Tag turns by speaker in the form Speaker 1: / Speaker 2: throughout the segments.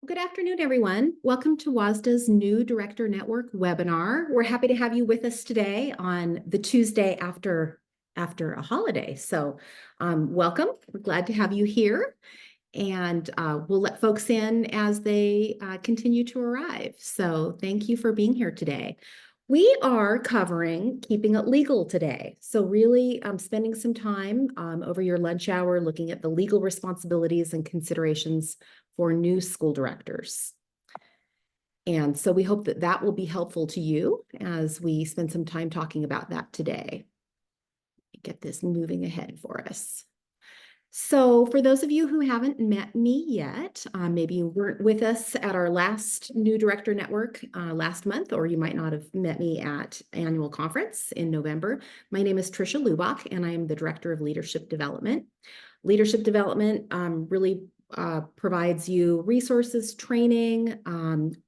Speaker 1: Good afternoon, everyone. Welcome to WSSDA's new Director Network webinar. We're happy to have you with us today on the Tuesday after a holiday. So welcome. We're glad to have you here. And we'll let folks in as they continue to arrive. So thank you for being here today. We are covering keeping it legal today. So really spending some time over your lunch hour looking at the legal responsibilities and considerations for new school directors. And so we hope that that will be helpful to you as we spend some time talking about that today. Get this moving ahead for us. So for those of you who haven't met me yet, maybe you weren't with us at our last New Director Network last month, or you might not have met me at annual conference in November. My name is Tricia Lubach, and I am the Director of Leadership Development. Leadership Development really provides you resources, training,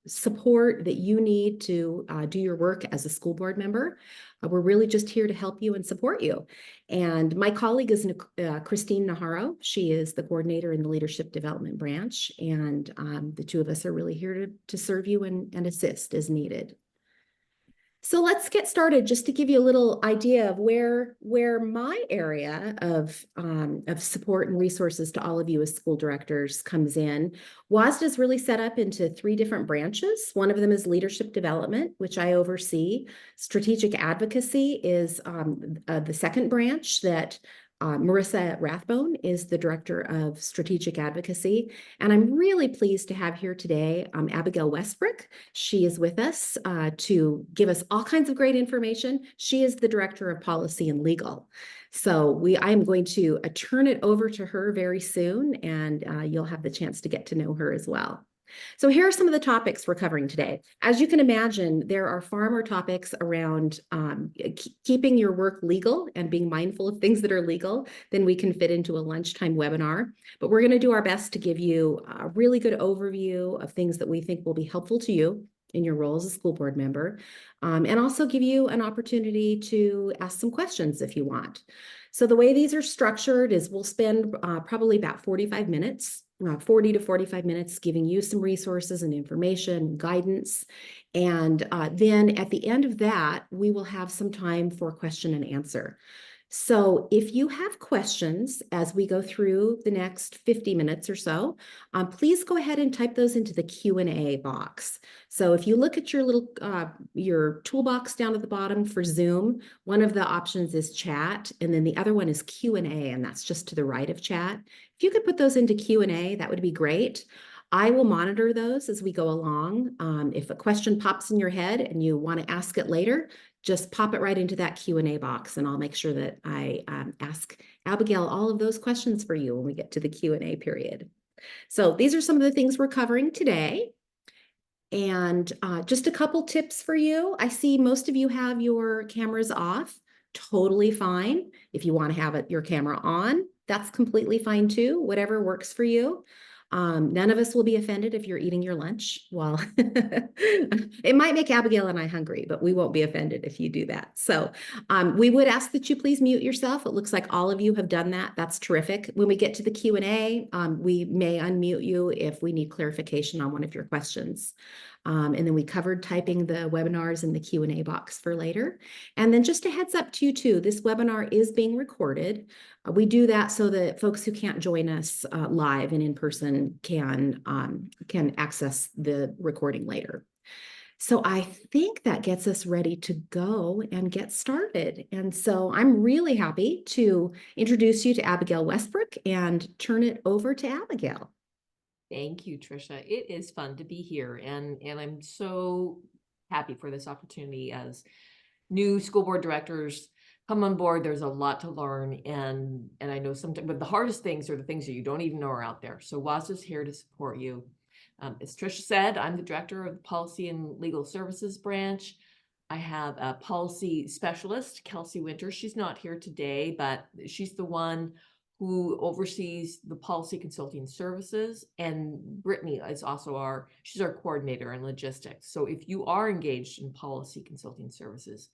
Speaker 1: support that you need to do your work as a school board member. We're really just here to help you and support you. And my colleague is Christine Najarro. She is the coordinator in the Leadership Development branch. And the two of us are really here to serve you and assist as needed. So let's get started just to give you a little idea of where my area of support and resources to all of you as school directors comes in. WSSDA is really set up into three different branches. One of them is leadership development, which I oversee. Strategic advocacy is the second branch that Marissa Rathbone is the Director of Strategic Advocacy. And I'm really pleased to have here today Abigail Westbrook. She is with us to give us all kinds of great information. She is the Director of Policy and Legal. So I am going to turn it over to her very soon, and you'll have the chance to get to know her as well. So here are some of the topics we're covering today. As you can imagine, there are far more topics around keeping your work legal and being mindful of things that are legal than we can fit into a lunchtime webinar. But we're going to do our best to give you a really good overview of things that we think will be helpful to you in your role as a school board member, and also give you an opportunity to ask some questions if you want. So the way these are structured is we'll spend probably about 45 minutes 40 to 45 minutes giving you some resources and information, guidance. And then at the end of that, we will have some time for question and answer. So if you have questions as we go through the next 50 minutes or so, please go ahead and type those into the Q&A box. So if you look at your little your toolbox down at the bottom for Zoom, one of the options is chat, and then the other one is Q&A, and that's just to the right of chat. If you could put those into Q&A, that would be great. I will monitor those as we go along. If a question pops in your head and you want to ask it later, just pop it right into that Q&A box, and I'll make sure that I ask Abigail all of those questions for you when we get to the Q&A period. So these are some of the things we're covering today. And just a couple tips for you. I see most of you have your cameras off. Totally fine. If you want to have your camera on, that's completely fine too, whatever works for you. None of us will be offended if you're eating your lunch. Well, it might make Abigail and I hungry, but we won't be offended if you do that. So we would ask that you please mute yourself. It looks like all of you have done that. That's terrific. When we get to the Q&A, we may unmute you if we need clarification on one of your questions. And then we covered typing the webinars in the Q&A box for later. And then just a heads up to you too, this webinar is being recorded. We do that so that folks who can't join us live and in person can access the recording later. So I think that gets us ready to go and get started. And so I'm really happy to introduce you to Abigail Westbrook and turn it over to Abigail.
Speaker 2: Thank you, Tricia. It is fun to be here, and I'm so happy for this opportunity. As new school board directors come on board, there's a lot to learn, and I know sometimes, but the hardest things are the things that you don't even know are out there. So WSSDA is here to support you. As Tricia said, I'm the director of the Policy and Legal Services branch. I have a policy specialist, Kelsey Winter. She's not here today, but she's the one who oversees the policy consulting services, and Brittany is also she's our coordinator in logistics. So if you are engaged in policy consulting services,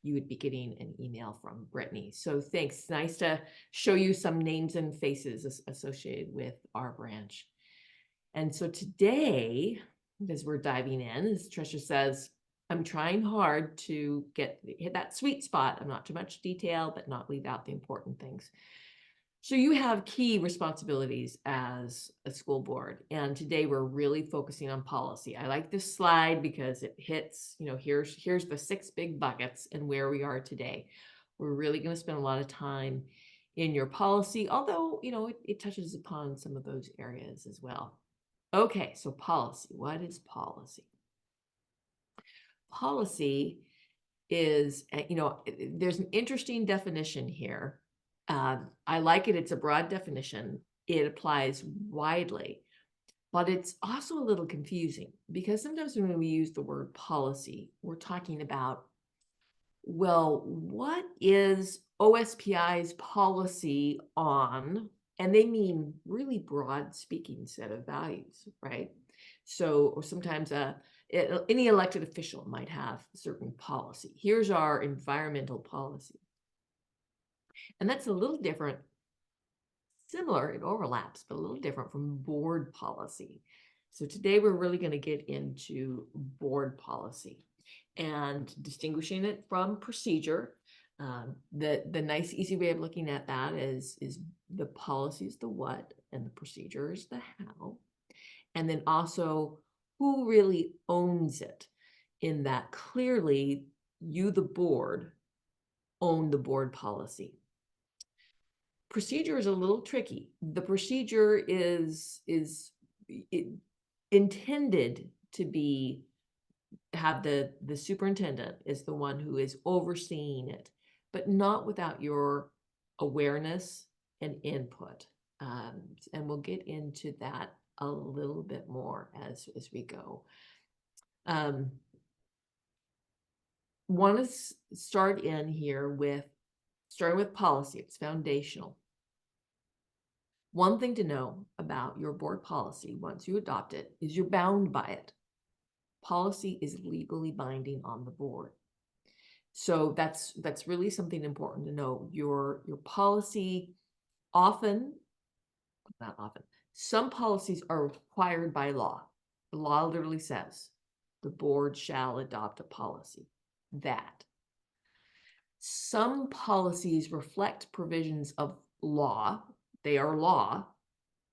Speaker 2: you would be getting an email from Brittany. So thanks. It's nice to show you some names and faces associated with our branch. And so today, as we're diving in, as Tricia says, I'm trying hard to hit that sweet spot of not too much detail, but not leave out the important things. So you have key responsibilities as a school board. And today we're really focusing on policy. I like this slide because it hits, here's the 6 big buckets and where we are today. We're really going to spend a lot of time in your policy, although, it touches upon some of those areas as well. Okay, so policy. What is policy? Policy is, there's an interesting definition here. I like it. It's a broad definition. It applies widely, but it's also a little confusing because sometimes when we use the word policy, we're talking about, well, what is OSPI's policy on? And they mean really broad speaking set of values, right? So, or sometimes any elected official might have a certain policy. Here's our environmental policy. And that's a little different, similar, it overlaps, but a little different from board policy. So today we're really going to get into board policy and distinguishing it from procedure. The nice, easy way of looking at that is the policy is the what and the procedure is the how. And then also who really owns it, in that clearly you, the board, own the board policy. Procedure is a little tricky. The procedure is intended to have the superintendent is the one who is overseeing it, but not without your awareness and input. And we'll get into that a little bit more as we go. Want to start in here with starting with policy. It's foundational. One thing to know about your board policy once you adopt it is you're bound by it. Policy is legally binding on the board. So that's really something important to know. Your policy not often, some policies are required by law. The law literally says the board shall adopt a policy. That some policies reflect provisions of law. They are law,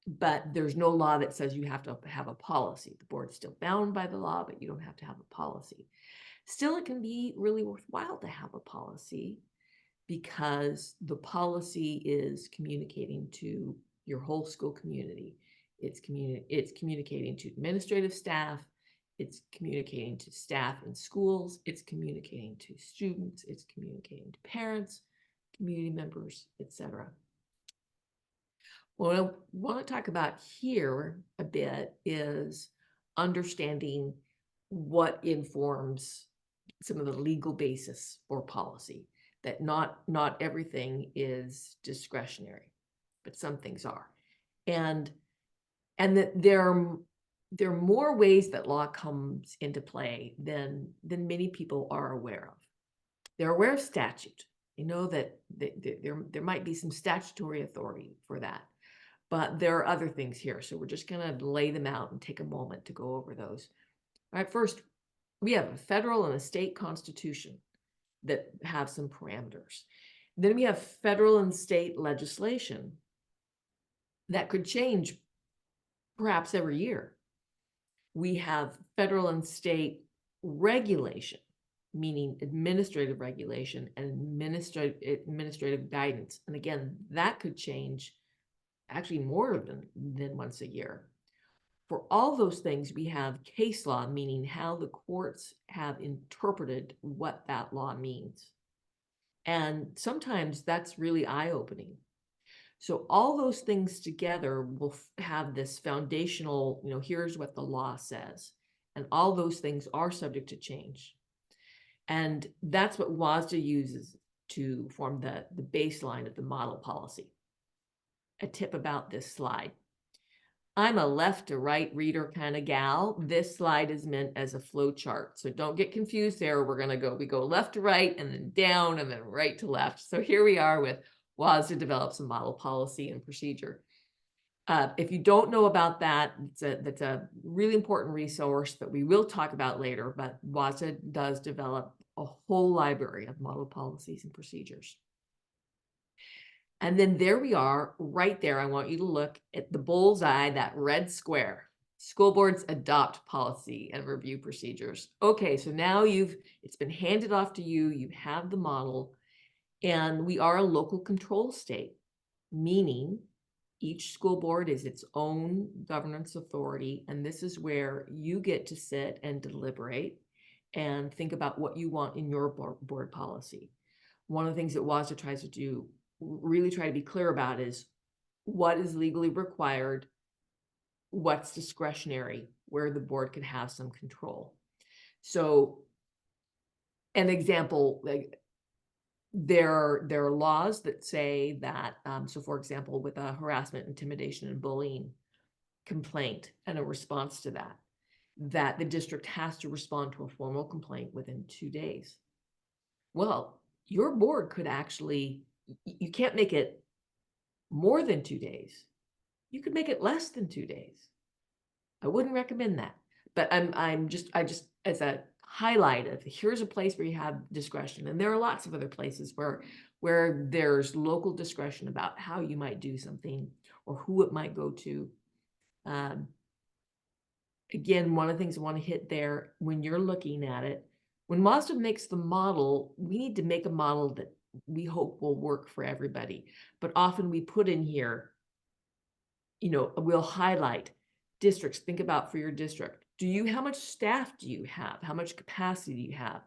Speaker 2: but there's no law that says you have to have a policy. The board's still bound by the law, but you don't have to have a policy. Still, it can be really worthwhile to have a policy because the policy is communicating to your whole school community. It's communicating to administrative staff. It's communicating to staff in schools. It's communicating to students. It's communicating to parents, community members, etc. What I want to talk about here a bit is understanding what informs some of the legal basis for policy, that not everything is discretionary, but some things are. And that there are more ways that law comes into play than many people are aware of. They're aware of statute. They know that there might be some statutory authority for that. But there are other things here. So we're just going to lay them out and take a moment to go over those. All right, first, we have a federal and a state constitution that have some parameters. Then we have federal and state legislation that could change perhaps every year. We have federal and state regulation, meaning administrative regulation and administrative guidance. And again, that could change actually more than once a year. For all those things, we have case law, meaning how the courts have interpreted what that law means. And sometimes that's really eye-opening. So all those things together will have this foundational, here's what the law says. And all those things are subject to change. And that's what WSSDA uses to form the baseline of the model policy. A tip about this slide. I'm a left to right reader kind of gal. This slide is meant as a flow chart. So don't get confused there. We go left to right and then down and then right to left. So here we are with WSSDA develops a model policy and procedure. If you don't know about that, that's a really important resource that we will talk about later, but WSSDA does develop a whole library of model policies and procedures. And then there we are, right there. I want you to look at the bullseye, that red square. School boards adopt policy and review procedures. Okay, so now it's been handed off to you, you have the model, and we are a local control state, meaning each school board is its own governance authority, and this is where you get to sit and deliberate and think about what you want in your board policy. One of the things that WSSDA tries to do, really try to be clear about, is what is legally required, what's discretionary, where the board can have some control. So an example, like there are laws that say that, so for example, with a harassment, intimidation, and bullying complaint and a response to that, that the district has to respond to a formal complaint within 2 days. Well, your board could actually, you can't make it more than 2 days. You could make it less than 2 days. I wouldn't recommend that, but I just as a highlight of, here's a place where you have discretion, and there are lots of other places where there's local discretion about how you might do something or who it might go to. Again, one of the things I want to hit there, when you're looking at it, when WSSDA makes the model, we need to make a model that we hope will work for everybody. But often we put in here, we'll highlight districts. Think about for your district. How much staff do you have? How much capacity do you have?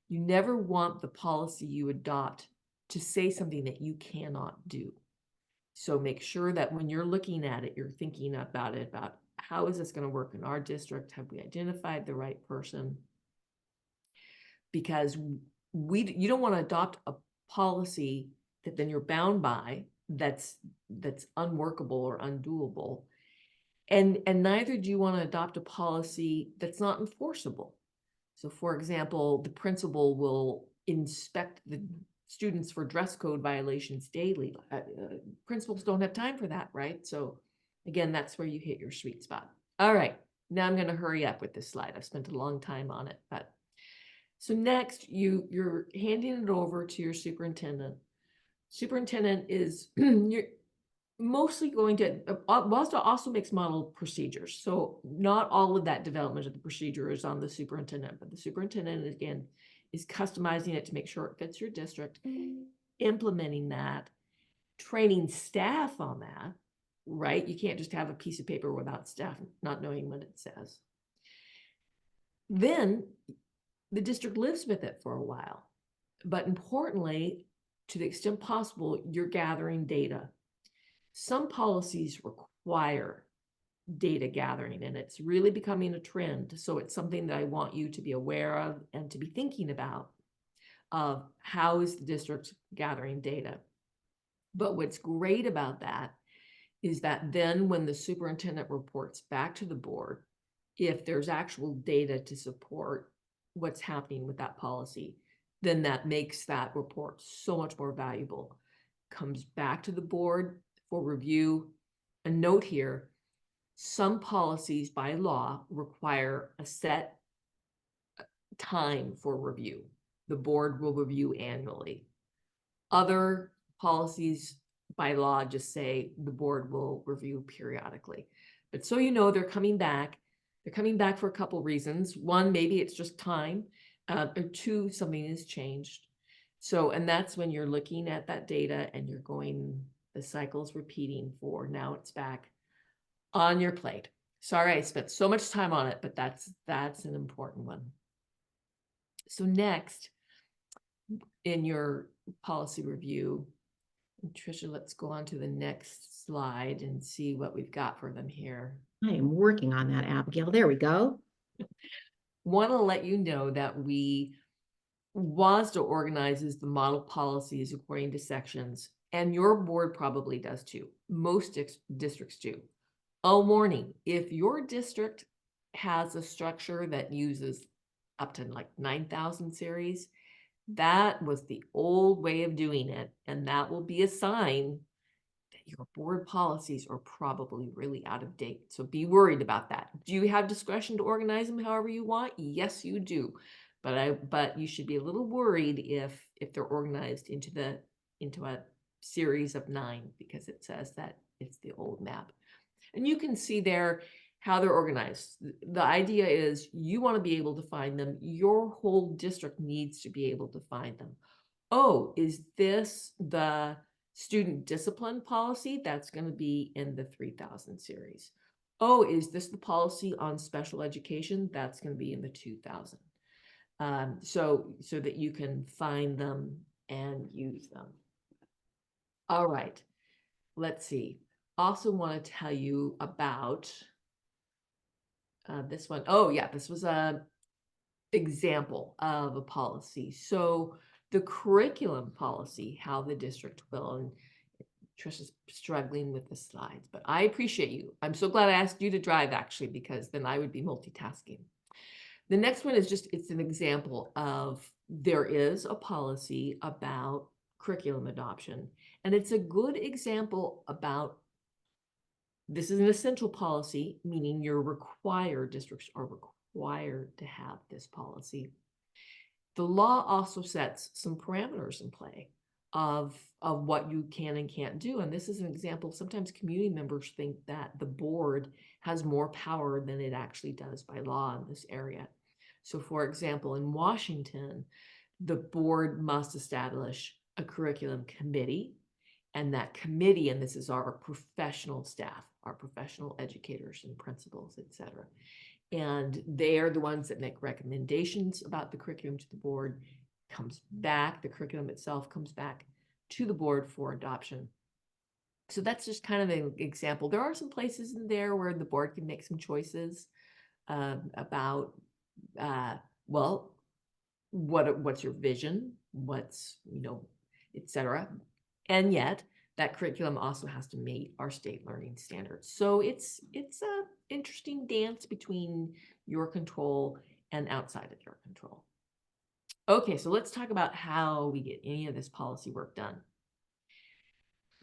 Speaker 2: You never want the policy you adopt to say something that you cannot do. So make sure that when you're looking at it, you're thinking about it, about how is this going to work in our district? Have we identified the right person? Because you don't want to adopt a policy that then you're bound by, that's unworkable or undoable. And neither do you want to adopt a policy that's not enforceable. So for example, the principal will inspect the students for dress code violations daily. Principals don't have time for that, right? So again, that's where you hit your sweet spot. All right, now I'm going to hurry up with this slide. I've spent a long time on it, but so next you're handing it over to your superintendent. Superintendent is you're mostly going to, WSSDA also makes model procedures. So not all of that development of the procedure is on the superintendent, but the superintendent, again, is customizing it to make sure it fits your district, implementing that, training staff on that, right? You can't just have a piece of paper without staff not knowing what it says. Then the district lives with it for a while. But importantly, to the extent possible, you're gathering data. Some policies require data gathering, and it's really becoming a trend. So it's something that I want you to be aware of and to be thinking about, of how is the district gathering data. But what's great about that is that then when the superintendent reports back to the board, if there's actual data to support what's happening with that policy, then that makes that report so much more valuable. Comes back to the board for review. A note here, some policies by law require a set time for review. The board will review annually. Other policies by law just say the board will review periodically. But so they're coming back. They're coming back for a couple reasons. One, maybe it's just time. Or two, something has changed. So, and that's when you're looking at that data and you're going, the cycle's repeating for, now it's back on your plate. Sorry, I spent so much time on it, but that's an important one. So next, in your policy review, Tricia, let's go on to the next slide and see what we've got for them here.
Speaker 1: I am working on that, Abigail. There we go.
Speaker 2: Want to let you know that WSSDA organizes the model policies according to sections, and your board probably does too. Most districts do. A warning, if your district has a structure that uses up to like 9,000 series, that was the old way of doing it, and that will be a sign that your board policies are probably really out of date. So be worried about that. Do you have discretion to organize them however you want? Yes, you do. But you should be a little worried if they're organized into a series of 9, because it says that it's the old map. And you can see there how they're organized. The idea is you want to be able to find them. Your whole district needs to be able to find them. Oh, is this the student discipline policy? That's going to be in the 3000 series. Oh, is this the policy on special education? That's going to be in the 2000. So that you can find them and use them. All right, let's see. Also want to tell you about this one. Oh yeah, this was a example of a policy. So the curriculum policy, how the district will, and Trisha's struggling with the slides, but I appreciate you. I'm so glad I asked you to drive, actually, because then I would be multitasking. The next one is just, it's an example of there is a policy about curriculum adoption, and it's a good example about this is an essential policy, meaning districts are required to have this policy. The law also sets some parameters in play of what you can and can't do. And this is an example. Sometimes community members think that the board has more power than it actually does by law in this area. So for example, in Washington, the board must establish a curriculum committee, and that committee, and this is our professional staff, our professional educators and principals, etc. And they are the ones that make recommendations about the curriculum to the board, comes back, the curriculum itself comes back to the board for adoption. So that's just kind of an example. There are some places in there where the board can make some choices about, well, what's your vision, what's, etc. And yet that curriculum also has to meet our state learning standards. So it's a interesting dance between your control and outside of your control. Okay, so let's talk about how we get any of this policy work done.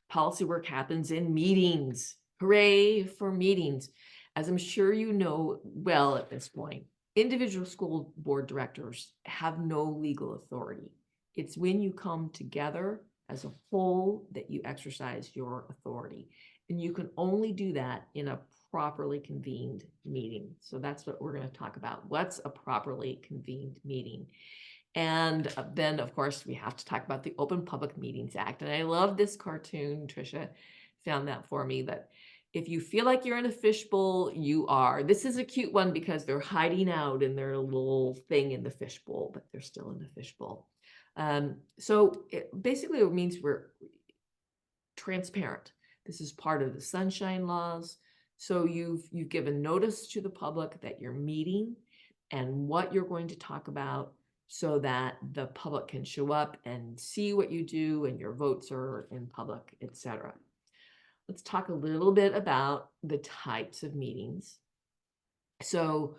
Speaker 2: Policy work happens in meetings. Hooray for meetings. As I'm sure you know well at this point, individual school board directors have no legal authority. It's when you come together as a whole that you exercise your authority. And you can only do that in a properly convened meeting. So that's what we're going to talk about. What's a properly convened meeting? And then, of course, we have to talk about the Open Public Meetings Act. And I love this cartoon. Trisha found that for me, that if you feel like you're in a fishbowl, you are. This is a cute one because they're hiding out in their little thing in the fishbowl, but they're still in the fishbowl. So basically it means we're transparent. This is part of the sunshine laws. So you've given notice to the public that you're meeting and what you're going to talk about, so that the public can show up and see what you do and your votes are in public, etc. Let's talk a little bit about the types of meetings. So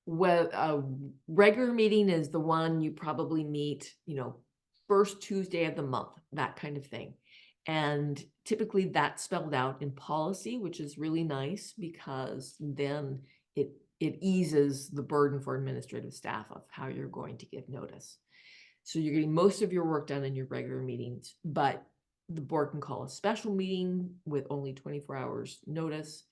Speaker 2: a regular meeting is the one you probably meet, first Tuesday of the month, that kind of thing. And typically that's spelled out in policy, which is really nice because then it eases the burden for administrative staff of how you're going to give notice. So you're getting most of your work done in your regular meetings, but the board can call a special meeting with only 24 hours notice.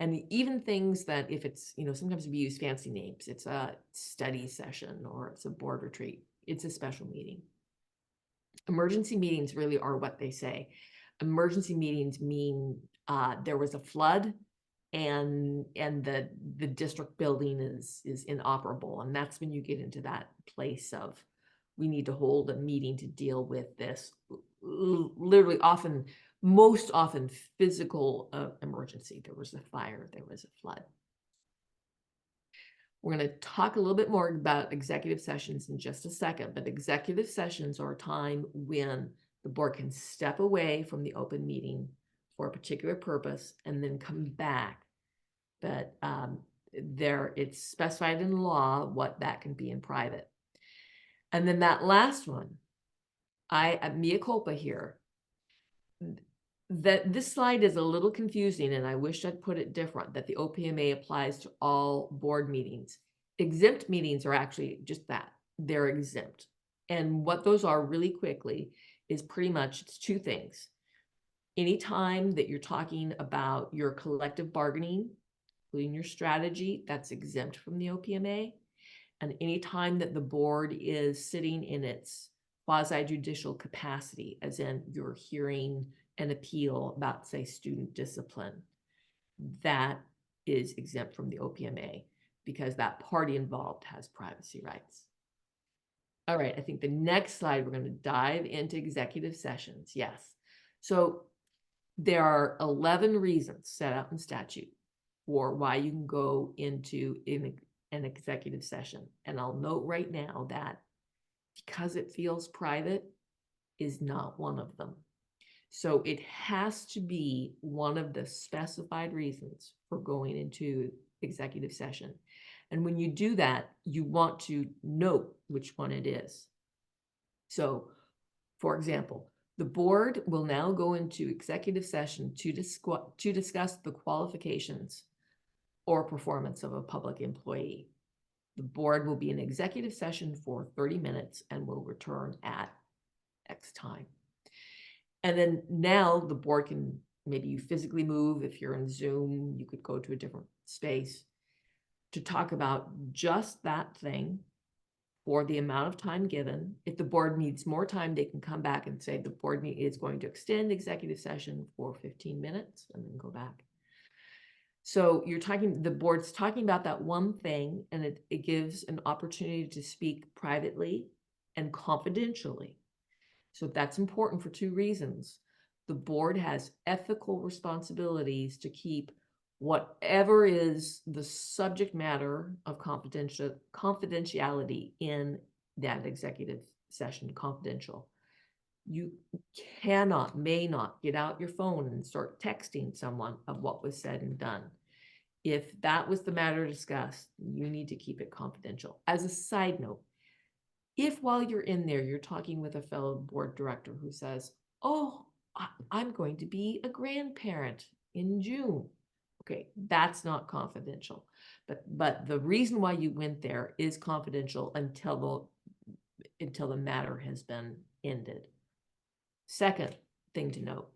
Speaker 2: And even things that if it's, sometimes we use fancy names, it's a study session or it's a board retreat, it's a special meeting. Emergency meetings really are what they say. Emergency meetings mean there was a flood and the district building is inoperable. And that's when you get into that place of, we need to hold a meeting to deal with this literally most often physical emergency. There was a fire, there was a flood. We're going to talk a little bit more about executive sessions in just a second, but executive sessions are a time when the board can step away from the open meeting for a particular purpose and then come back. But it's specified in law what that can be in private. And then that last one, mea culpa here. that this slide is a little confusing, and I wish I'd put it different, that the OPMA applies to all board meetings. Exempt meetings are actually just that, they're exempt. And what those are really quickly is pretty much it's two things. Anytime that you're talking about your collective bargaining, including your strategy, that's exempt from the OPMA. And anytime that the board is sitting in its quasi-judicial capacity, as in you're hearing an appeal about, say, student discipline, that is exempt from the OPMA because that party involved has privacy rights. All right, I think the next slide, we're going to dive into executive sessions. Yes. So there are 11 reasons set out in statute for why you can go into an executive session. And I'll note right now that because it feels private is not one of them. So it has to be one of the specified reasons for going into executive session. And when you do that, you want to note which one it is. So, for example, the board will now go into executive session to discuss the qualifications or performance of a public employee. The board will be in executive session for 30 minutes and will return at X time. And then now the board can, maybe you physically move. If you're in Zoom, you could go to a different space to talk about just that thing for the amount of time given. If the board needs more time, they can come back and say the board is going to extend executive session for 15 minutes and then go back. So the board's talking about that one thing, and it gives an opportunity to speak privately and confidentially. So that's important for two reasons. The board has ethical responsibilities to keep whatever is the subject matter of confidentiality in that executive session confidential. You may not get out your phone and start texting someone of what was said and done. If that was the matter discussed, you need to keep it confidential. As a side note, if while you're in there, you're talking with a fellow board director who says, oh, I'm going to be a grandparent in June. Okay, that's not confidential. But the reason why you went there is confidential until the matter has been ended. Second thing to note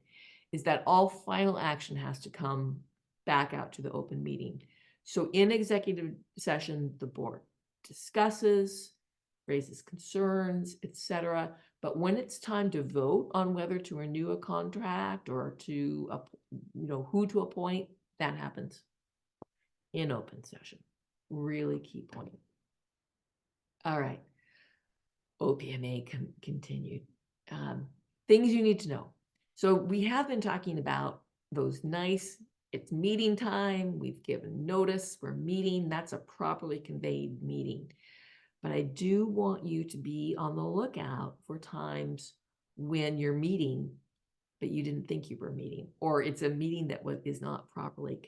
Speaker 2: is that all final action has to come back out to the open meeting. So in executive session, the board discusses, raises concerns, etc. But when it's time to vote on whether to renew a contract or to, who to appoint, that happens in open session. Really key point. All right. OPMA continued. Things you need to know. So we have been talking about those it's meeting time. We've given notice. We're meeting. That's a properly conveyed meeting. But I do want you to be on the lookout for times when you're meeting, but you didn't think you were meeting, or it's a meeting that is not properly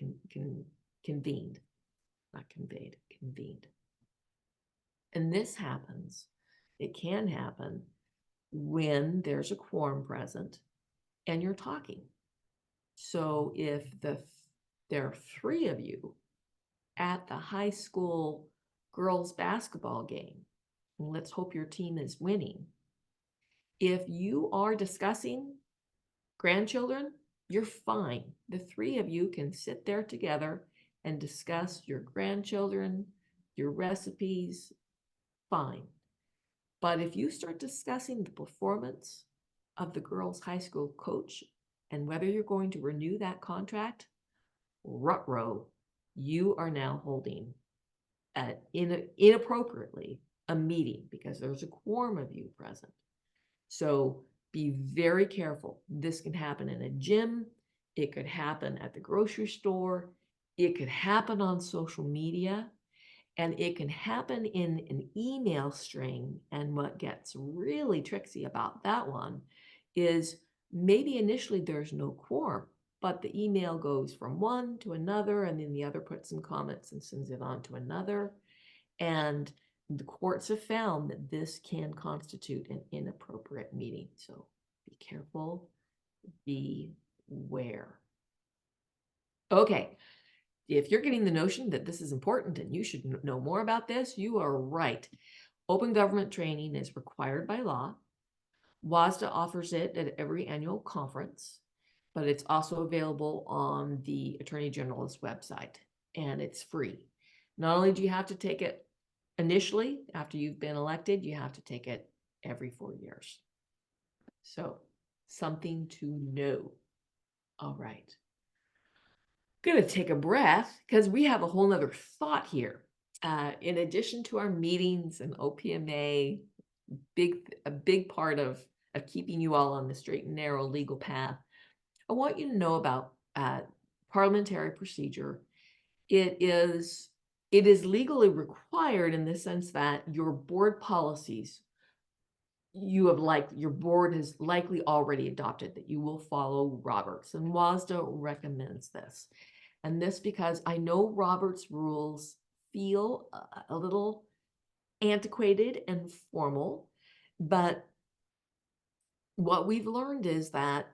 Speaker 2: convened, not conveyed, convened. And this happens, it can happen when there's a quorum present and you're talking. So if there are 3 of you at the high school girls basketball game, and let's hope your team is winning. If you are discussing grandchildren, you're fine. The 3 of you can sit there together and discuss your grandchildren, your recipes, fine. But if you start discussing the performance of the girls' high school coach and whether you're going to renew that contract, ruh-roh, you are now holding inappropriately a meeting because there's a quorum of you present. So be very careful. This can happen in a gym. It could happen at the grocery store. It could happen on social media. And it can happen in an email string. And what gets really tricksy about that one is maybe initially there's no quorum, but the email goes from one to another, and then the other puts some comments and sends it on to another. And the courts have found that this can constitute an inappropriate meeting. So be careful, be where. Okay, if you're getting the notion that this is important and you should know more about this, you are right. Open government training is required by law. WSSDA offers it at every annual conference, but it's also available on the Attorney General's website, and it's free. Not only do you have to take it initially after you've been elected, you have to take it every 4 years. So, something to know. All right. Gonna take a breath because we have a whole nother thought here. In addition to our meetings and OPMA, a big part of keeping you all on the straight and narrow legal path, I want you to know about parliamentary procedure. It is legally required in the sense that your board policies, your board has likely already adopted that you will follow Roberts, and WSSDA recommends this. And this because I know Roberts rules feel a little antiquated and formal, but what we've learned is that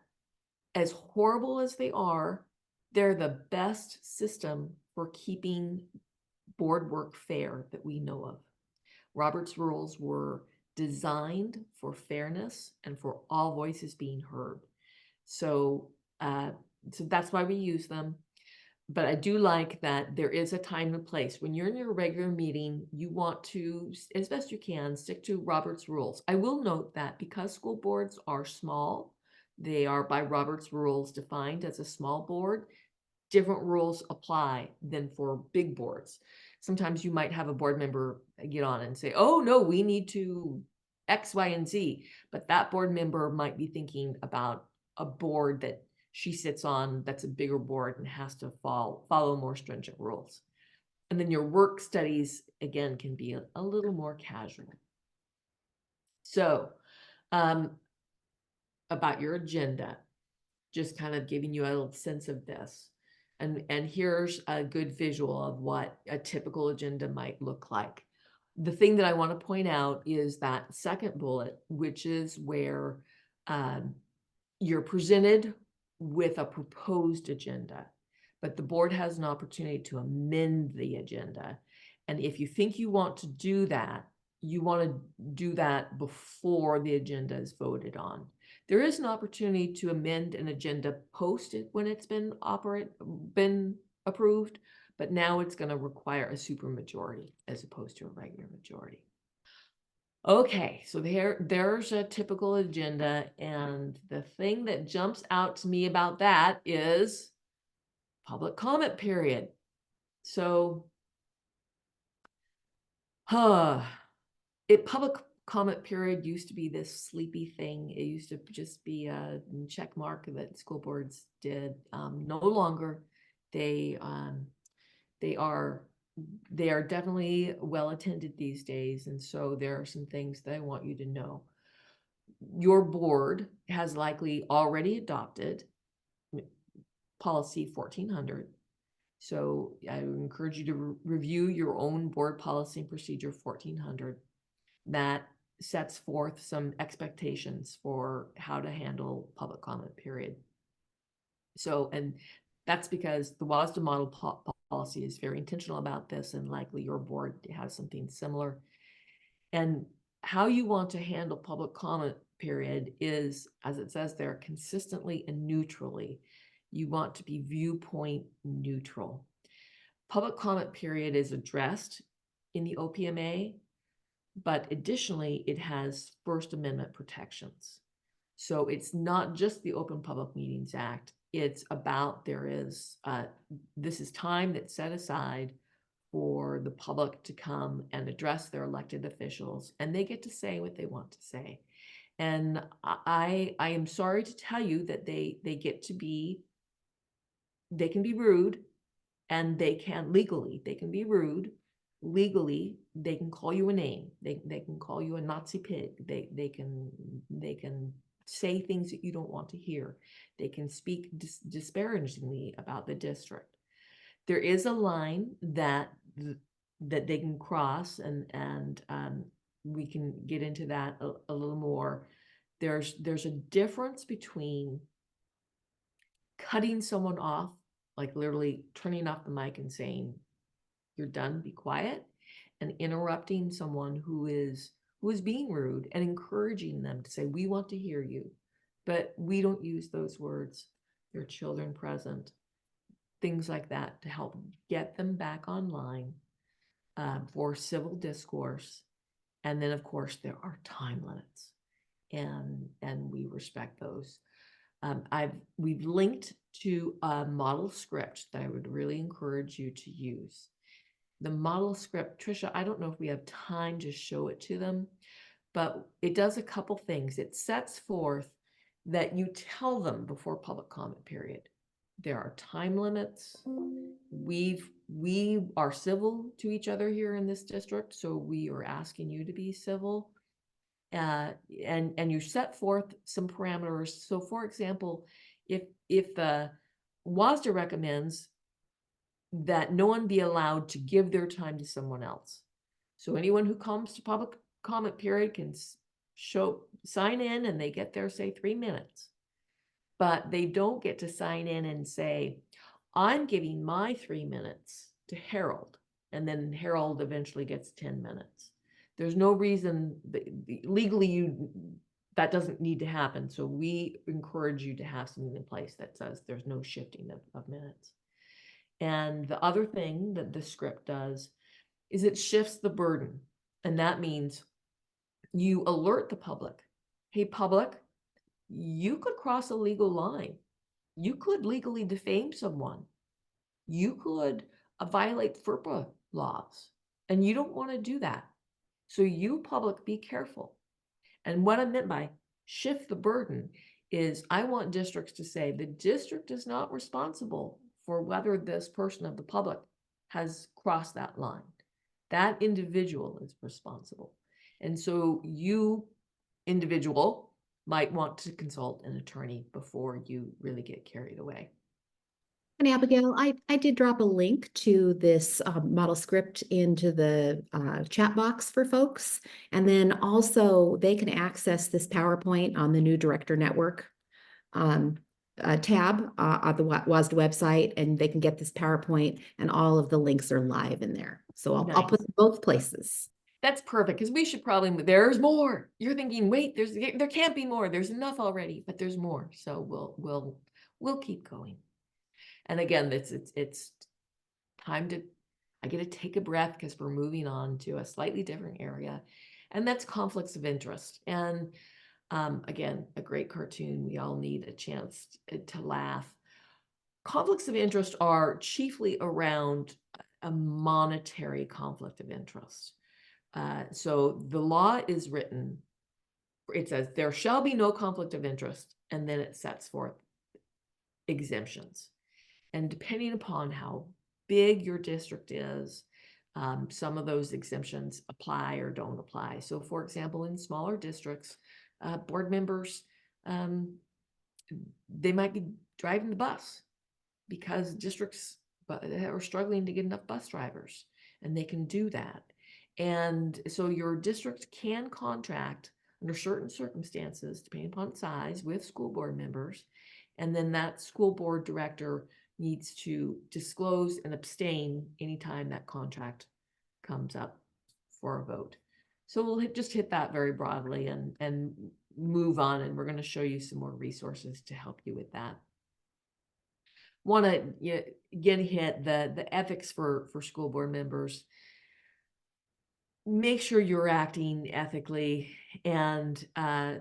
Speaker 2: as horrible as they are, they're the best system for keeping board work fair that we know of. Roberts rules were designed for fairness and for all voices being heard. So, so that's why we use them. But I do like that there is a time and place. When you're in your regular meeting, you want to, as best you can, stick to Robert's rules. I will note that because school boards are small, they are by Robert's rules defined as a small board, different rules apply than for big boards. Sometimes you might have a board member get on and say, oh, no, we need to X, Y, and Z. But that board member might be thinking about a board that she sits on that's a bigger board and has to follow more stringent rules. And then your work studies, again, can be a little more casual. So about your agenda, just kind of giving you a little sense of this. And here's a good visual of what a typical agenda might look like. The thing that I want to point out is that second bullet, which is where you're presented with a proposed agenda, but the board has an opportunity to amend the agenda. And if you think you want to do that, you want to do that before the agenda is voted on. There is an opportunity to amend an agenda posted when it's been approved, but now it's going to require a supermajority as opposed to a regular majority. Okay, so there's a typical agenda, and the thing that jumps out to me about that is public comment period. So, public comment period used to be this sleepy thing. It used to just be a check mark that school boards did. No longer. They are definitely well attended these days, and so there are some things that I want you to know. Your board has likely already adopted policy 1400. So I would encourage you to review your own board policy and procedure 1400. That sets forth some expectations for how to handle public comment period. So, and that's because the WSSDA model policy is very intentional about this, and likely your board has something similar. And how you want to handle public comment period is, as it says there, consistently and neutrally. You want to be viewpoint neutral. Public comment period is addressed in the OPMA, but additionally, it has First Amendment protections. So it's not just the Open Public Meetings Act. It's about this is time that's set aside for the public to come and address their elected officials, and they get to say what they want to say. And I am sorry to tell you that they can be rude, and they can be rude. Legally, they can call you a name. They can call you a Nazi pig. They can say things that you don't want to hear. They can speak disparagingly about the district. There is a line that they can cross, and we can get into that a little more. There's a difference between cutting someone off, like literally turning off the mic and saying, "You're done, be quiet," and interrupting someone who is being rude and encouraging them to say, "We want to hear you, but we don't use those words. There are children present." Things like that to help get them back online for civil discourse. And then, of course, there are time limits, and we respect those. We've linked to a model script that I would really encourage you to use. The model script, Trisha, I don't know if we have time to show it to them, but it does a couple things. It sets forth that you tell them before public comment period. There are time limits. We are civil to each other here in this district, so we are asking you to be civil. And you set forth some parameters. So for example, if the WSSDA recommends that no one be allowed to give their time to someone else. So anyone who comes to public comment period can sign in and they get their, say, 3 minutes. But they don't get to sign in and say, "I'm giving my 3 minutes to Harold," and then Harold eventually gets 10 minutes. There's no reason legally that doesn't need to happen. So we encourage you to have something in place that says there's no shifting of minutes. And the other thing that the script does is it shifts the burden. And that means you alert the public. Hey, public, you could cross a legal line. You could legally defame someone. You could violate FERPA laws. And you don't want to do that. So you, public, be careful. And what I meant by shift the burden is I want districts to say the district is not responsible for whether this person of the public has crossed that line. That individual is responsible. And so you, individual, might want to consult an attorney before you really get carried away.
Speaker 1: And Abigail, I did drop a link to this model script into the chat box for folks. And then also they can access this PowerPoint on the new Director Network tab on the WSSDA website, and they can get this PowerPoint, and all of the links are live in there. So I'll put them both places.
Speaker 2: That's perfect, because we should probably, there's more. You're thinking, wait, there can't be more. There's enough already, but there's more. So we'll keep going. And again, it's time to, I get to take a breath because we're moving on to a slightly different area, and that's conflicts of interest. And again, a great cartoon. We all need a chance to laugh. Conflicts of interest are chiefly around a monetary conflict of interest. So the law is written, it says there shall be no conflict of interest, and then it sets forth exemptions. And depending upon how big your district is, some of those exemptions apply or don't apply. So for example, in smaller districts, board members, they might be driving the bus because districts are struggling to get enough bus drivers, and they can do that. And so your district can contract under certain circumstances, depending upon size, with school board members. And then that school board director needs to disclose and abstain anytime that contract comes up for a vote. So we'll just hit that very broadly and move on, and we're going to show you some more resources to help you with that. Want to again hit the ethics for school board members. Make sure you're acting ethically, and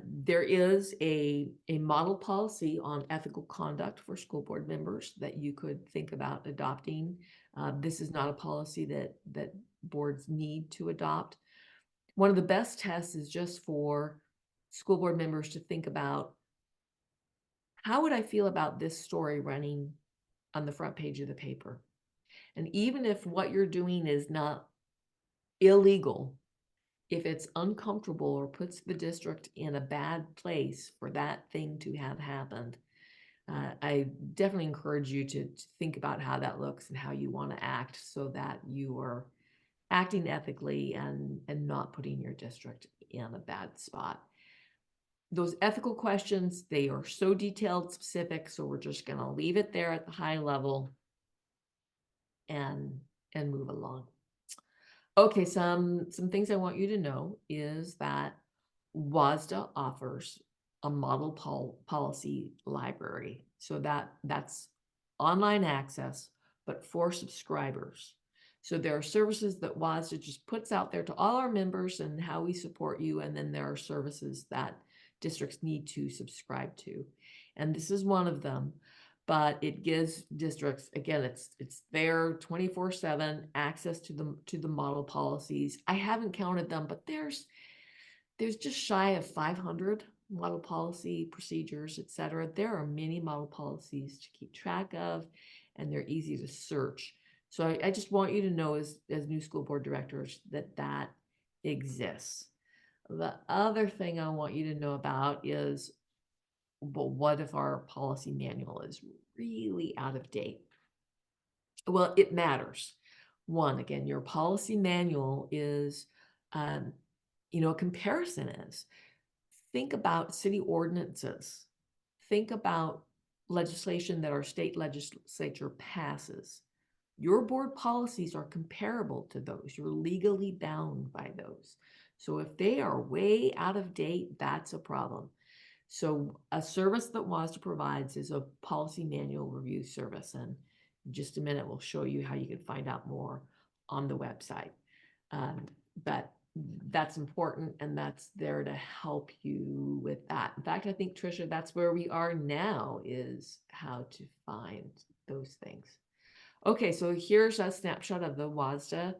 Speaker 2: there is a model policy on ethical conduct for school board members that you could think about adopting. This is not a policy that boards need to adopt. One of the best tests is just for school board members to think about, how would I feel about this story running on the front page of the paper? And even if what you're doing is not illegal, if it's uncomfortable or puts the district in a bad place for that thing to have happened, I definitely encourage you to think about how that looks and how you want to act so that you are acting ethically and not putting your district in a bad spot. those ethical questions, they are so detailed, specific, so we're just gonna leave it there at the high level and move along. Okay, some things I want you to know is that WSSDA offers a model policy library. So that's online access, but for subscribers. So there are services that WSSDA just puts out there to all our members and how we support you. And then there are services that districts need to subscribe to. And this is one of them, but it gives districts, again, it's there 24/7 access to the model policies. I haven't counted them, but there's just shy of 500 model policy procedures, et cetera. There are many model policies to keep track of, and they're easy to search. So I just want you to know as new school board directors that exists. The other thing I want you to know about is, well, what if our policy manual is really out of date? Well, it matters. One, again, your policy manual is, a comparison is, think about city ordinances. Think about legislation that our state legislature passes. Your board policies are comparable to those. You're legally bound by those. So if they are way out of date, that's a problem. So a service that WSSDA provides is a policy manual review service. And in just a minute, we'll show you how you can find out more on the website. But that's important, and that's there to help you with that. In fact, I think, Tricia, that's where we are now, is how to find those things. Okay, so here's a snapshot of the WSSDA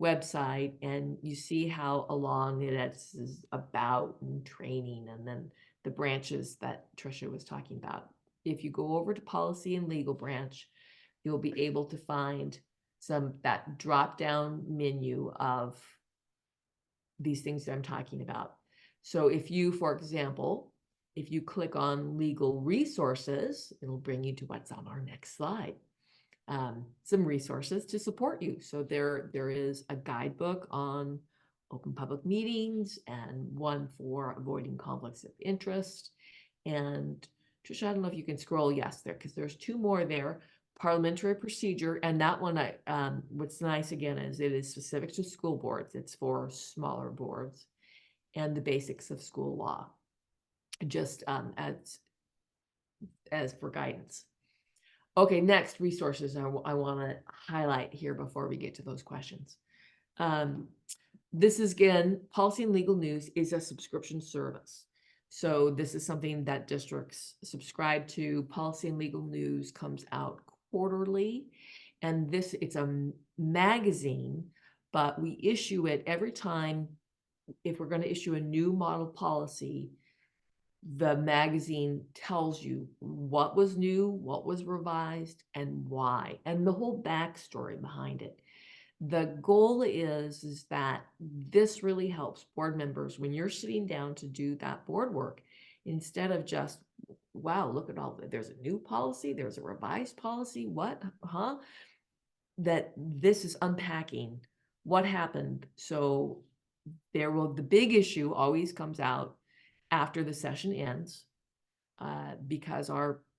Speaker 2: website, and you see how along it is about and training, and then the branches that Tricia was talking about. If you go over to policy and legal branch, you'll be able to find that drop down menu of these things that I'm talking about. So if you, for example, if you click on legal resources, it'll bring you to what's on our next slide. Some resources to support you. So there is a guidebook on open public meetings and one for avoiding conflicts of interest. And Tricia, I don't know if you can scroll, yes, there, because there's two more there. Parliamentary procedure, and that one, what's nice again is it is specific to school boards. It's for smaller boards, and the basics of school law, just as for guidance. Okay, next, resources I want to highlight here before we get to those questions. This is, again, Policy and Legal News is a subscription service. So this is something that districts subscribe to. Policy and Legal News comes out quarterly, and it's a magazine, but we issue it every time. If we're going to issue a new model policy, the magazine tells you what was new, what was revised, and why, and the whole backstory behind it. The goal is that this really helps board members when you're sitting down to do that board work, instead of just, wow, look at all, there's a new policy, there's a revised policy, what, huh? That this is unpacking what happened. So the big issue always comes out after the session ends, because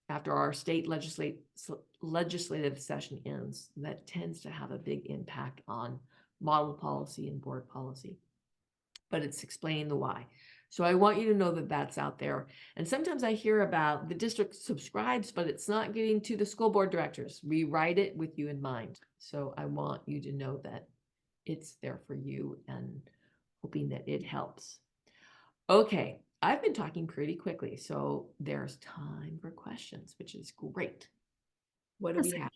Speaker 2: after our state legislative session ends, that tends to have a big impact on model policy and board policy. But it's explaining the why. So I want you to know that that's out there. And sometimes I hear about the district subscribes, but it's not getting to the school board directors. We write it with you in mind. So I want you to know that it's there for you, and hoping that it helps. Okay, I've been talking pretty quickly, so there's time for questions, which is great. What do we have?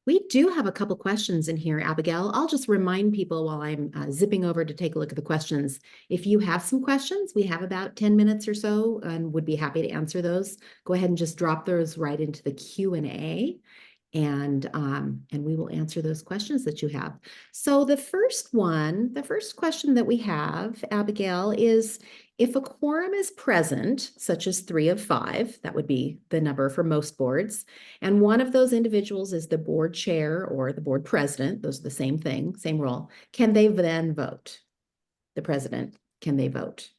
Speaker 1: We do have a couple questions in here, Abigail. I'll just remind people while I'm zipping over to take a look at the questions. If you have some questions, we have about 10 minutes or so and would be happy to answer those. Go ahead and just drop those right into the Q&A. And we will answer those questions that you have. So the first question that we have, Abigail, is if a quorum is present, such as 3 of 5, that would be the number for most boards, and one of those individuals is the board chair or the board president, those are the same thing, same role, can they then vote? The president, can they vote?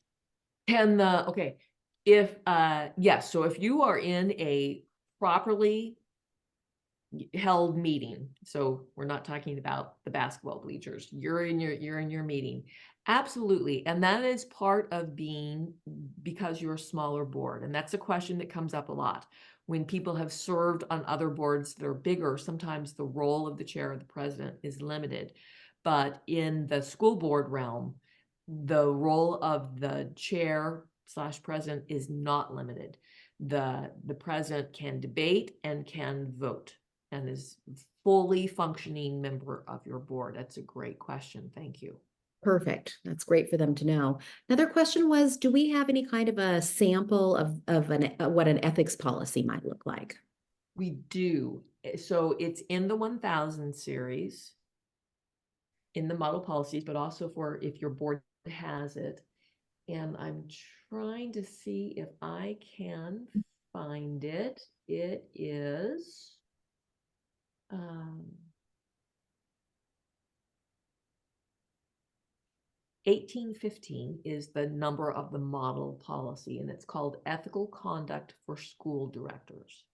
Speaker 2: Okay, If, yes, so if you are in a properly held meeting, so we're not talking about the basketball bleachers, you're in your meeting. Absolutely. And that is part of being, because you're a smaller board. And that's a question that comes up a lot. When people have served on other boards that are bigger, sometimes the role of the chair or the president is limited. But in the school board realm, the role of the chair slash president is not limited. The president can debate and can vote and is fully functioning member of your board. That's a great question. Thank you.
Speaker 1: Perfect. That's great for them to know. Another question was, do we have any kind of a sample of what an ethics policy might look like?
Speaker 2: We do. So it's in the 1000 series, in the model policies, but also for if your board has it. And I'm trying to see if I can find it. It is 1815 is the number of the model policy, and it's called Ethical Conduct for School Directors.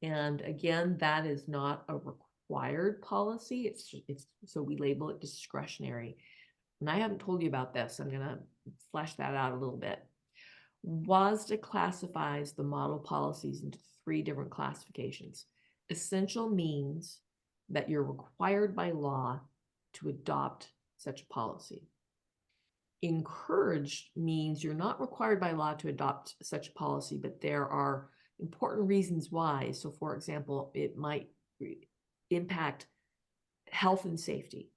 Speaker 2: And again, that is not a required policy. It's so we label it discretionary. And I haven't told you about this. I'm going to flesh that out a little bit. WSSDA classifies the model policies into 3 different classifications. Essential means that you're required by law to adopt such a policy. Encouraged means you're not required by law to adopt such a policy, but there are important reasons why. So for example, it might impact health and safety.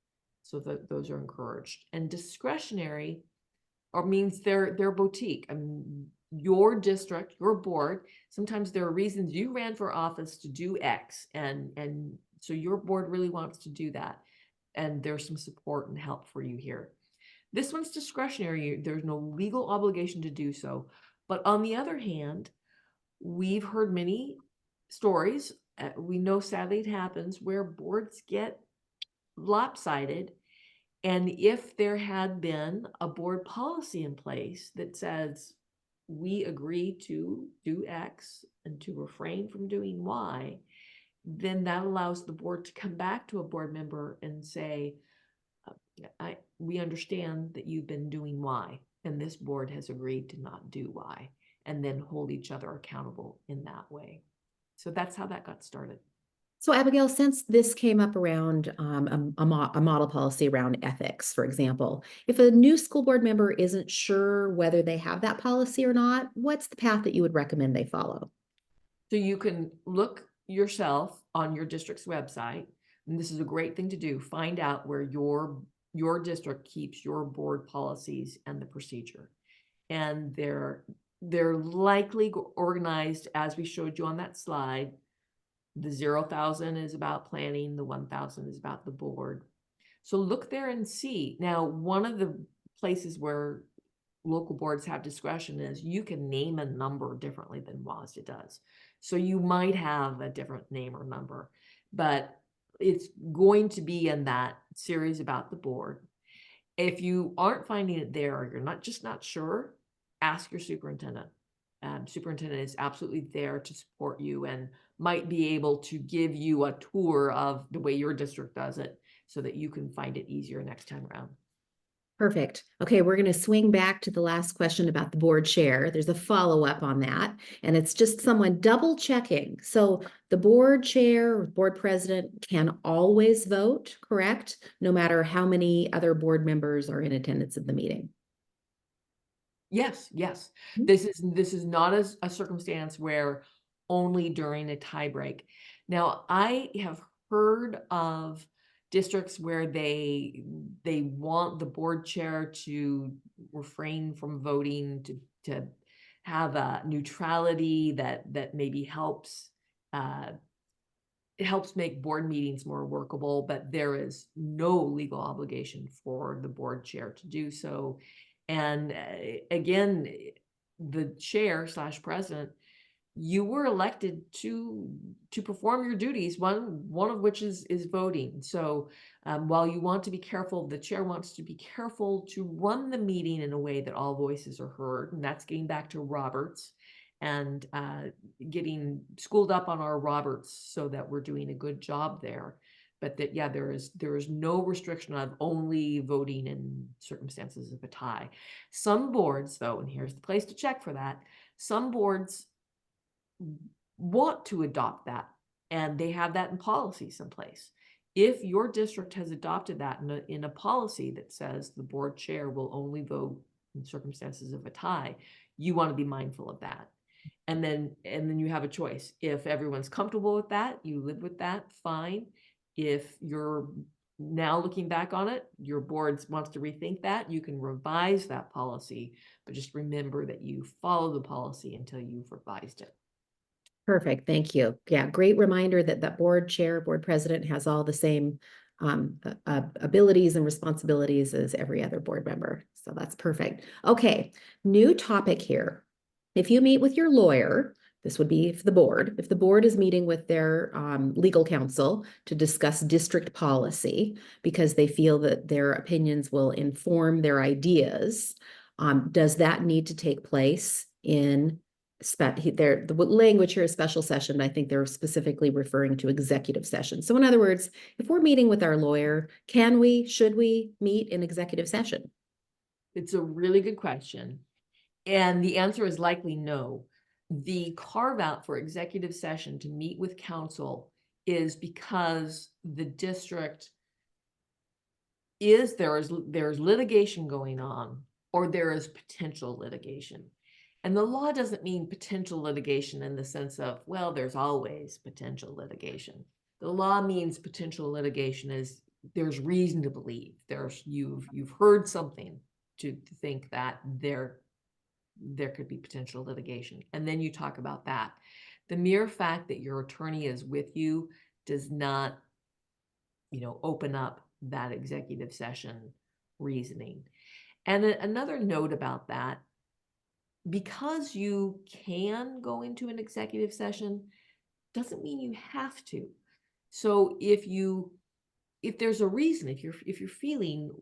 Speaker 2: So those are encouraged. And discretionary or means they're boutique. I mean, your district, your board, sometimes there are reasons you ran for office to do X, and so your board really wants to do that. And there's some support and help for you here. This one's discretionary. There's no legal obligation to do so. But on the other hand, we've heard many stories. We know sadly it happens where boards get lopsided. And if there had been a board policy in place that says we agree to do X and to refrain from doing Y, then that allows the board to come back to a board member and say, we understand that you've been doing Y, and this board has agreed to not do Y, and then hold each other accountable in that way. So that's how that got started.
Speaker 1: So Abigail, since this came up around a model policy around ethics, for example, if a new school board member isn't sure whether they have that policy or not, what's the path that you would recommend they follow?
Speaker 2: So you can look yourself on your district's website, and this is a great thing to do. Find out where your district keeps your board policies and the procedure. And they're likely organized as we showed you on that slide. The 0,000 is about planning, the 1,000 is about the board. So look there and see. Now, one of the places where local boards have discretion is you can name a number differently than WSSDA does. So you might have a different name or number, but it's going to be in that series about the board. If you aren't finding it there, or you're not sure, ask your superintendent. Superintendent is absolutely there to support you and might be able to give you a tour of the way your district does it so that you can find it easier next time around.
Speaker 1: Perfect. Okay, we're going to swing back to the last question about the board chair. There's a follow-up on that, and it's just someone double checking. So the board chair or board president can always vote, correct? No matter how many other board members are in attendance at the meeting.
Speaker 2: Yes, yes.
Speaker 1: Mhm.
Speaker 2: This is not a circumstance where only during a tie break. Now, I have heard of districts where they want the board chair to refrain from voting, to have a neutrality that maybe helps it helps make board meetings more workable, but there is no legal obligation for the board chair to do so. And again, the chair slash president you were elected to perform your duties, one of which is voting. So while you want to be careful, the chair wants to be careful to run the meeting in a way that all voices are heard, and that's getting back to Roberts and getting schooled up on our Roberts so that we're doing a good job there. But that, yeah, there is no restriction on only voting in circumstances of a tie. Some boards, though, and here's the place to check for that, some boards want to adopt that, and they have that in policy someplace. If your district has adopted that in a policy that says the board chair will only vote in circumstances of a tie, you want to be mindful of that. And then you have a choice. If everyone's comfortable with that, you live with that, fine. If you're now looking back on it, your board wants to rethink that, you can revise that policy, but just remember that you follow the policy until you've revised it.
Speaker 1: Perfect, thank you. Yeah, great reminder that that board chair, board president has all the same abilities and responsibilities as every other board member. So that's perfect. Okay, new topic here. If you meet with your lawyer, this would be if the board is meeting with their legal counsel to discuss district policy because they feel that their opinions will inform their ideas, does that need to take place in the language here is special session. I think they're specifically referring to executive session. So in other words, if we're meeting with our lawyer, should we meet in executive session?
Speaker 2: It's a really good question. And the answer is likely no. The carve out for executive session to meet with counsel is because the district there's litigation going on, or there is potential litigation. And the law doesn't mean potential litigation in the sense of, well, there's always potential litigation. The law means potential litigation is there's reason to believe, you've heard something to think that there could be potential litigation. And then you talk about that. The mere fact that your attorney is with you does not, open up that executive session reasoning. And another note about that, because you can go into an executive session, doesn't mean you have to. So if there's a reason, if you're feeling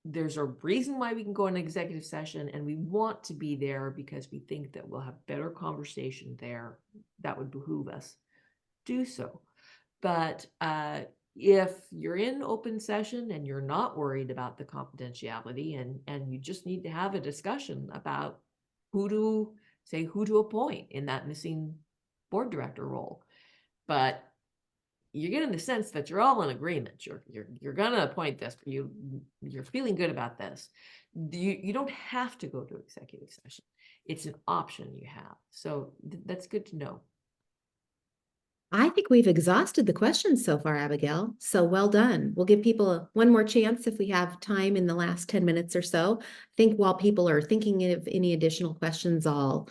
Speaker 2: there's a reason why we can go in executive session and we want to be there because we think that we'll have better conversation there, that would behoove us, do so. But if you're in open session and you're not worried about the confidentiality and you just need to have a discussion about who to appoint in that missing board director role, but you're getting the sense that you're all in agreement. You're gonna appoint this. You're feeling good about this. You don't have to go to executive session. It's an option you have. So that's good to know.
Speaker 1: I think we've exhausted the questions so far, Abigail. So well done. We'll give people one more chance if we have time in the last 10 minutes or so. I think while people are thinking of any additional questions, I'll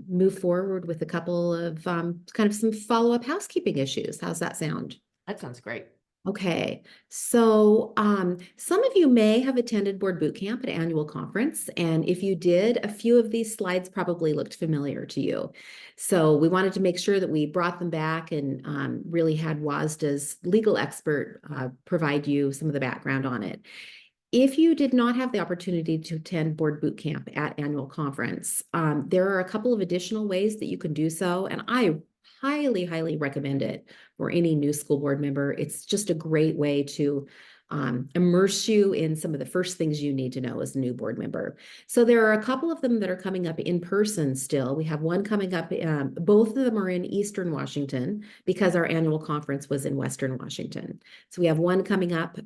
Speaker 1: move forward with a couple of kind of some follow-up housekeeping issues. How's that sound?
Speaker 2: That sounds great.
Speaker 1: Okay, so some of you may have attended Board Boot Camp at annual conference, and if you did, a few of these slides probably looked familiar to you. So we wanted to make sure that we brought them back and really had WSSDA's legal expert provide you some of the background on it. If you did not have the opportunity to attend Board Boot Camp at annual conference, there are a couple of additional ways that you can do so, and I highly, highly recommend it for any new school board member. It's just a great way to immerse you in some of the first things you need to know as a new board member. So there are a couple of them that are coming up in person still. We have one coming up, both of them are in Eastern Washington because our annual conference was in Western Washington. So we have one coming up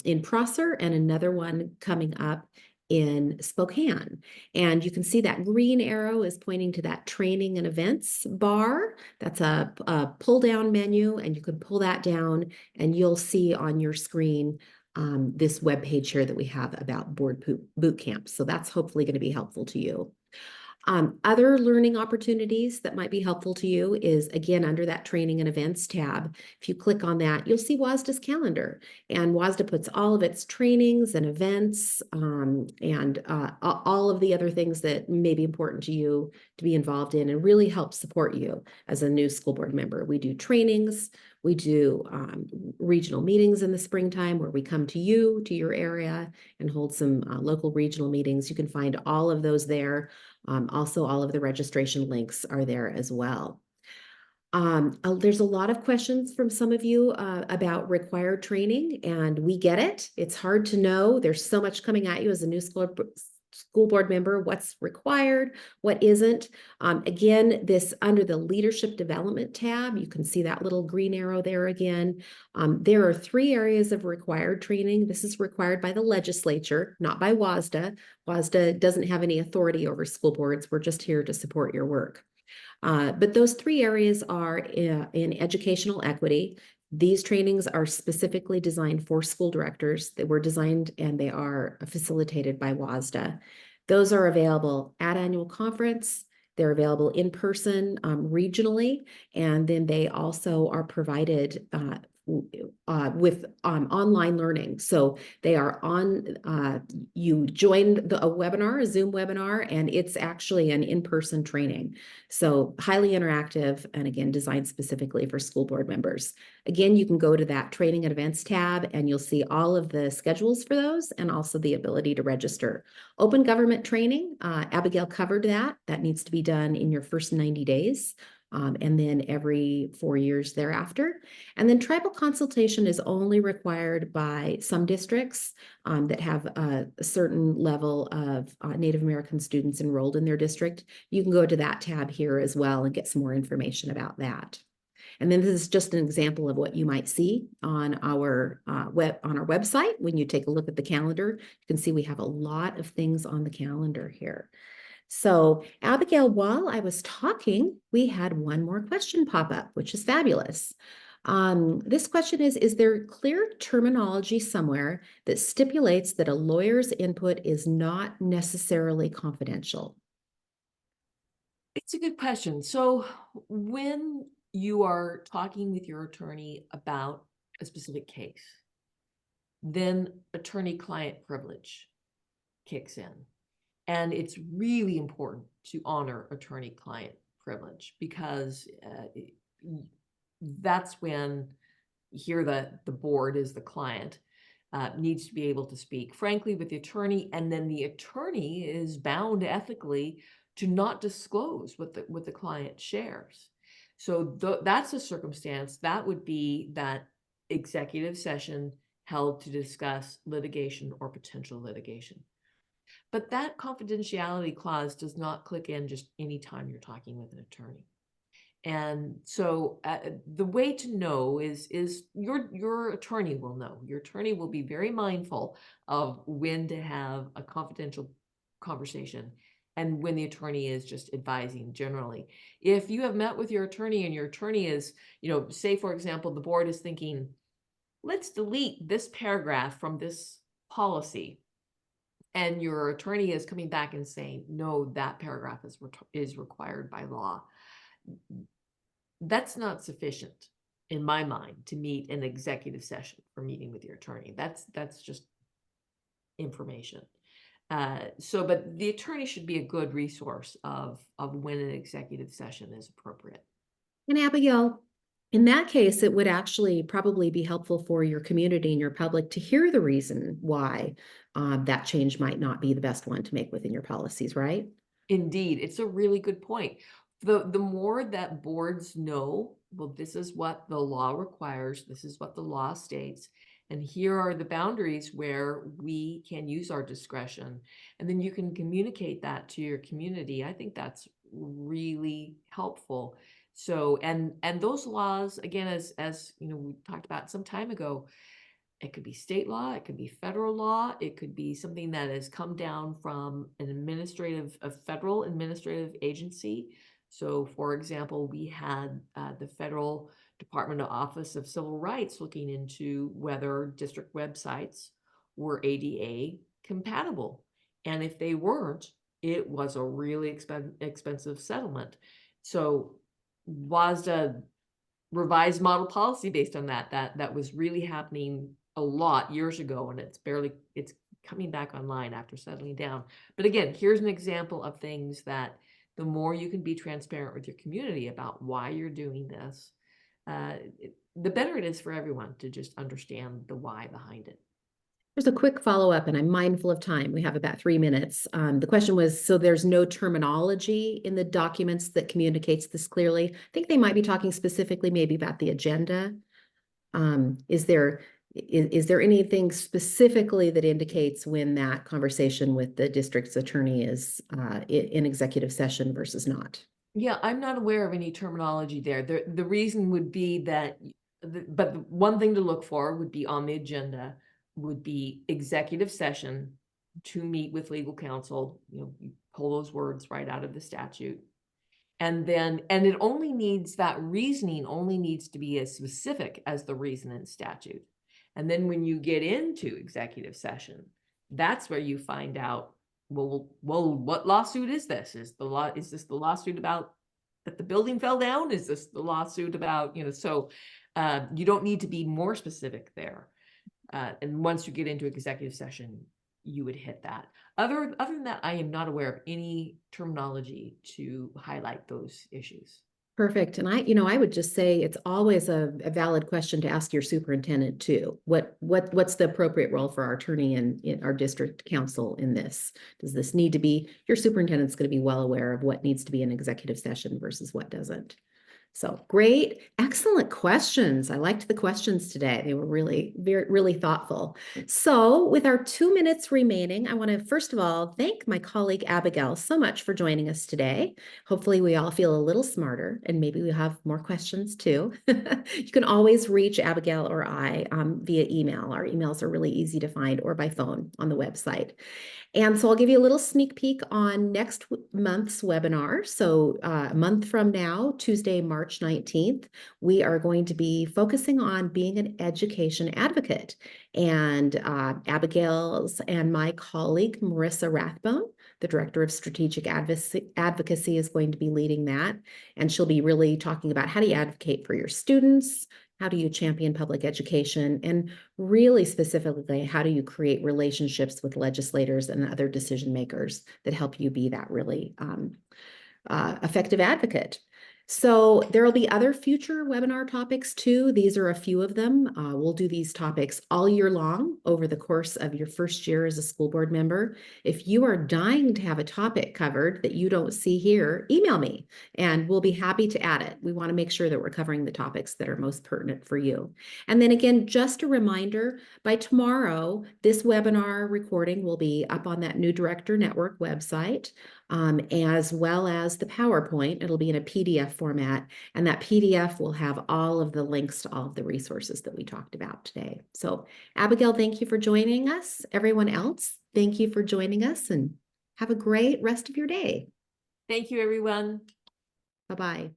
Speaker 1: in Prosser and another one coming up in Spokane. And you can see that green arrow is pointing to that training and events bar. That's a pull down menu, and you can pull that down and you'll see on your screen this web page here that we have about Board Boot Camp. So that's hopefully going to be helpful to you. Other learning opportunities that might be helpful to you is, again, under that training and events tab. If you click on that, you'll see WSSDA's calendar, and WSSDA puts all of its trainings and events and all of the other things that may be important to you to be involved in and really help support you as a new school board member. We do trainings, we do regional meetings in the springtime where we come to you, to your area, and hold some local regional meetings. You can find all of those there. Also, all of the registration links are there as well. There's a lot of questions from some of you about required training, and we get it. It's hard to know. There's so much coming at you as a new school board member, what's required, what isn't. Again, this under the leadership development tab, you can see that little green arrow there again. There are 3 areas of required training. This is required by the legislature, not by WSSDA. WSSDA doesn't have any authority over school boards. We're just here to support your work. But those 3 areas are in educational equity. These trainings are specifically designed for school directors. They were designed and they are facilitated by WSSDA. Those are available at annual conference. They're available in person regionally, and then they also are provided with online learning. So they are on, you join a webinar, a Zoom webinar, and it's actually an in-person training. So highly interactive, and again, designed specifically for school board members. Again, you can go to that training and events tab and you'll see all of the schedules for those and also the ability to register. Open government training, Abigail covered that. That needs to be done in your first 90 days. And then every 4 years thereafter. And then tribal consultation is only required by some districts that have a certain level of Native American students enrolled in their district. You can go to that tab here as well and get some more information about that. And then this is just an example of what you might see on our website. When you take a look at the calendar, you can see we have a lot of things on the calendar here. So Abigail, while I was talking, we had one more question pop up, which is fabulous. This question is there clear terminology somewhere that stipulates that a lawyer's input is not necessarily confidential?
Speaker 2: It's a good question. So when you are talking with your attorney about a specific case, then attorney-client privilege kicks in. And it's really important to honor attorney-client privilege because that's when here the board is the client, needs to be able to speak frankly with the attorney, and then the attorney is bound ethically to not disclose what the client shares. So that's a circumstance that would be that executive session held to discuss litigation or potential litigation. But that confidentiality clause does not click in just anytime you're talking with an attorney. And so the way to know is your attorney will know. Your attorney will be very mindful of when to have a confidential conversation and when the attorney is just advising generally. If you have met with your attorney and your attorney is, say, for example, the board is thinking, let's delete this paragraph from this policy. And your attorney is coming back and saying, no, that paragraph is required by law. That's not sufficient in my mind to meet an executive session for meeting with your attorney. That's just information. But the attorney should be a good resource of when an executive session is appropriate.
Speaker 1: And Abigail, in that case, it would actually probably be helpful for your community and your public to hear the reason why that change might not be the best one to make within your policies, right?
Speaker 2: Indeed, it's a really good point. The more that boards know, well, this is what the law requires, this is what the law states, and here are the boundaries where we can use our discretion, and then you can communicate that to your community. I think that's really helpful. So, and those laws, again, as we talked about some time ago, it could be state law, it could be federal law, it could be something that has come down from a federal administrative agency. So, for example, we had the Federal Department of Office of Civil Rights looking into whether district websites were ADA compatible. And if they weren't, it was a really expensive settlement. So WSSDA revised model policy based on that was really happening a lot years ago, and it's coming back online after settling down. But again, here's an example of things that the more you can be transparent with your community about why you're doing this, the better it is for everyone to just understand the why behind it.
Speaker 1: There's a quick follow-up, and I'm mindful of time. We have about 3 minutes. The question was, so there's no terminology in the documents that communicates this clearly? I think they might be talking specifically maybe about the agenda. Is there anything specifically that indicates when that conversation with the district's attorney is in executive session versus not?
Speaker 2: Yeah, I'm not aware of any terminology there. The reason would be that, but the one thing to look for would be on the agenda would be executive session to meet with legal counsel. You pull those words right out of the statute. And it only needs, that reasoning only needs to be as specific as the reason in statute. And then when you get into executive session, that's where you find out, well, what lawsuit is this? Is this the lawsuit about that the building fell down? Is this the lawsuit about, so you don't need to be more specific there. And once you get into executive session, you would hit that. Other than that, I am not aware of any terminology to highlight those issues.
Speaker 1: Perfect. And I would just say it's always a valid question to ask your superintendent too. What's the appropriate role for our attorney and in our district council in this? Does this need to be, your superintendent's going to be well aware of what needs to be in executive session versus what doesn't. So great, excellent questions. I liked the questions today. They were really, really thoughtful. So with our 2 minutes remaining, I want to first of all thank my colleague Abigail so much for joining us today. Hopefully we all feel a little smarter and maybe we have more questions too. You can always reach Abigail or I via email. Our emails are really easy to find, or by phone on the website. And so I'll give you a little sneak peek on next month's webinar. So a month from now, Tuesday, March 19th, we are going to be focusing on being an education advocate. And Abigail's and my colleague, Marissa Rathbone, the Director of Strategic Advocacy, is going to be leading that. And she'll be really talking about how do you advocate for your students, how do you champion public education, and really specifically, how do you create relationships with legislators and other decision makers that help you be that really effective advocate. So there will be other future webinar topics too. These are a few of them. We'll do these topics all year long over the course of your first year as a school board member. If you are dying to have a topic covered that you don't see here, email me and we'll be happy to add it. We want to make sure that we're covering the topics that are most pertinent for you. And then again, just a reminder, by tomorrow, this webinar recording will be up on that New Director Network website. As well as the PowerPoint. It'll be in a PDF format, and that PDF will have all of the links to all of the resources that we talked about today. So Abigail, thank you for joining us. Everyone else, thank you for joining us, and have a great rest of your day.
Speaker 2: Thank you, everyone.
Speaker 1: Bye-bye.